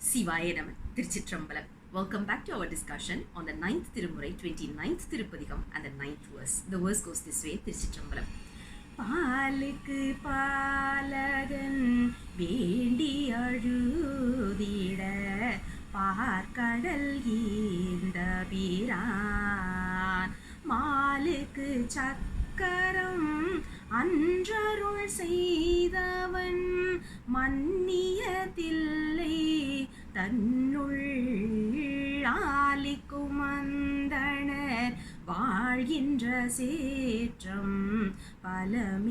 Sivaya Nama, Tiruchitrambalam. Welcome back to our discussion on the 9th Tirumurai, 29th Thiruppallaandu and the 9th verse. The verse goes this way, Tiruchitrambalam. paalukku paalagan வேண்டி அழுதிட பார்க்கடல் இந்த பிரான் மாலுக்கு சக்கரம் அன்றருள் செய்தவன் மன்னியதில்லை தன்னுள் ஆலிக்கும் அந்தணர் வாழ்கின்ற சேற்றம் பலமேயிடமாக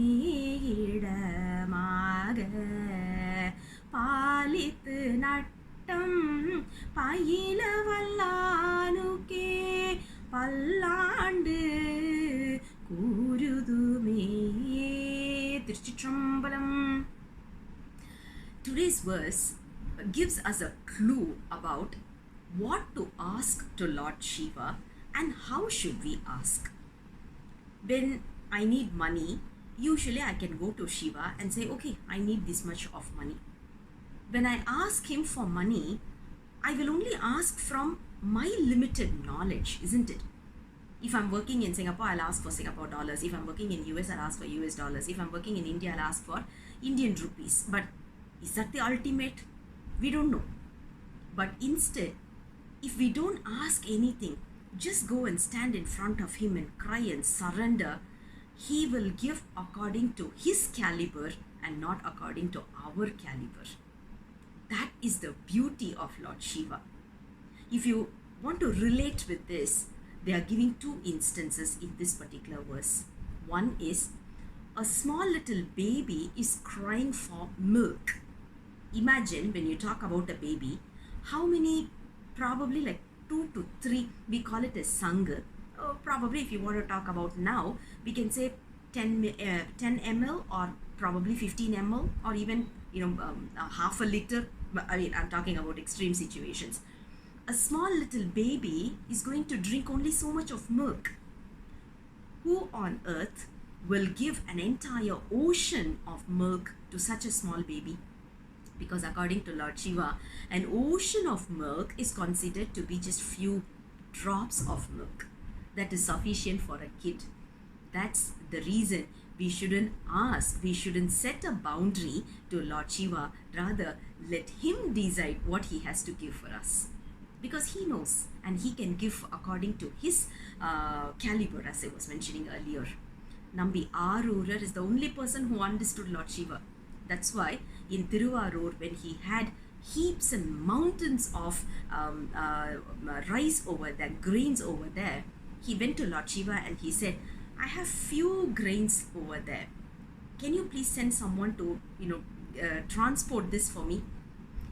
பாலித்து நட்டம் பயில வல்லானுக்கே பல்லாண்டு கூறுதுமே. திருச்சிற்றம்பலம். Today's verse gives us a clue about what to ask to Lord Shiva and how should we ask. When I need money, usually I can go to Shiva and say, okay, I need this much of money. When I ask him for money, I will only ask from my limited knowledge, isn't it? If I'm working in Singapore, I'll ask for Singapore dollars. If I'm working in US, I'll ask for US dollars. If I'm working in India, I'll ask for Indian rupees. But is that the ultimate? We don't know. But instead, if we don't ask anything, just go and stand in front of him and cry and surrender, he will give according to his caliber and not according to our caliber. That is the beauty of Lord Shiva. If you want to relate with this, they are giving two instances in this particular verse. One is a small little baby is crying for milk. Imagine when you talk about a baby, how many, probably like 2 to 3, we call it a sangha. Probably if you want to talk about now, we can say 10 ml or probably 15 ml or even half a liter. I mean, I'm talking about extreme situations. A small little baby is going to drink only so much of milk. Who on earth will give an entire ocean of milk to such a small baby? Because according to Lord Shiva, an ocean of milk is considered to be just few drops of milk. That is sufficient for a kid. That's the reason we shouldn't ask, we shouldn't set a boundary to Lord Shiva. Rather, let him decide what he has to give for us. Because he knows and he can give according to his caliber, as I was mentioning earlier. Nambi Arurar is the only person who understood Lord Shiva. That's why in Thiruvarur, when he had heaps and mountains of rice over there, grains over there, he went to Lord Shiva and he said, I have few grains over there. Can you please send someone to, transport this for me?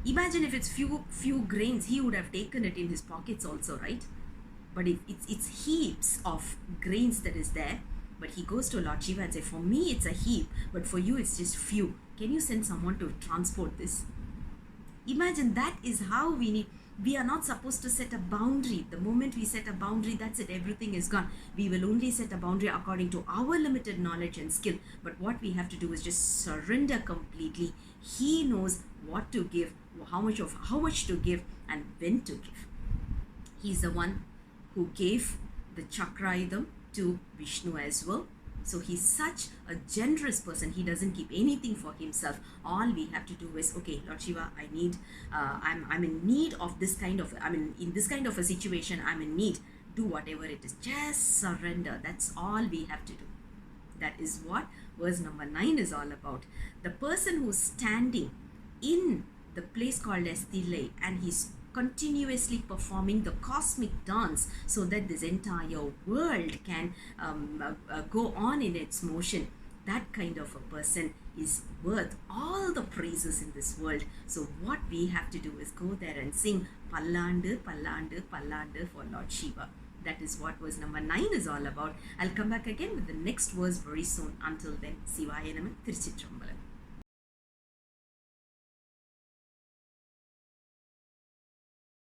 Imagine if it's few grains, he would have taken it in his pockets also, right? But it's heaps of grains that is there. But he goes to Lord Shiva and says, for me it's a heap, but for you it's just few. Can you send someone to transport this? Imagine that is how we need. We are not supposed to set a boundary. The moment we set a boundary, that's it, everything is gone. We will only set a boundary according to our limited knowledge and skill. But what we have to do is just surrender completely. He knows what to give, how much to give and when to give. He's the one who gave the Chakraidam to Vishnu as well. So he's such a generous person. He doesn't keep anything for himself. All we have to do is, okay, Lord Shiva, I need, I'm in need of this kind of, in this kind of a situation, I'm in need. Do whatever it is. Just surrender. That's all we have to do. That is what verse number 9 is all about. The person who's standing in the place called as Thillai and he's continuously performing the cosmic dance so that this entire world can go on in its motion. That kind of a person is worth all the praises in this world. So what we have to do is go there and sing Pallandu, Pallandu, Pallandu for Lord Shiva. That is what verse number 9 is all about. I'll come back again with the next verse very soon. Until then, Sivaya Nama, Tiruchitrambalam.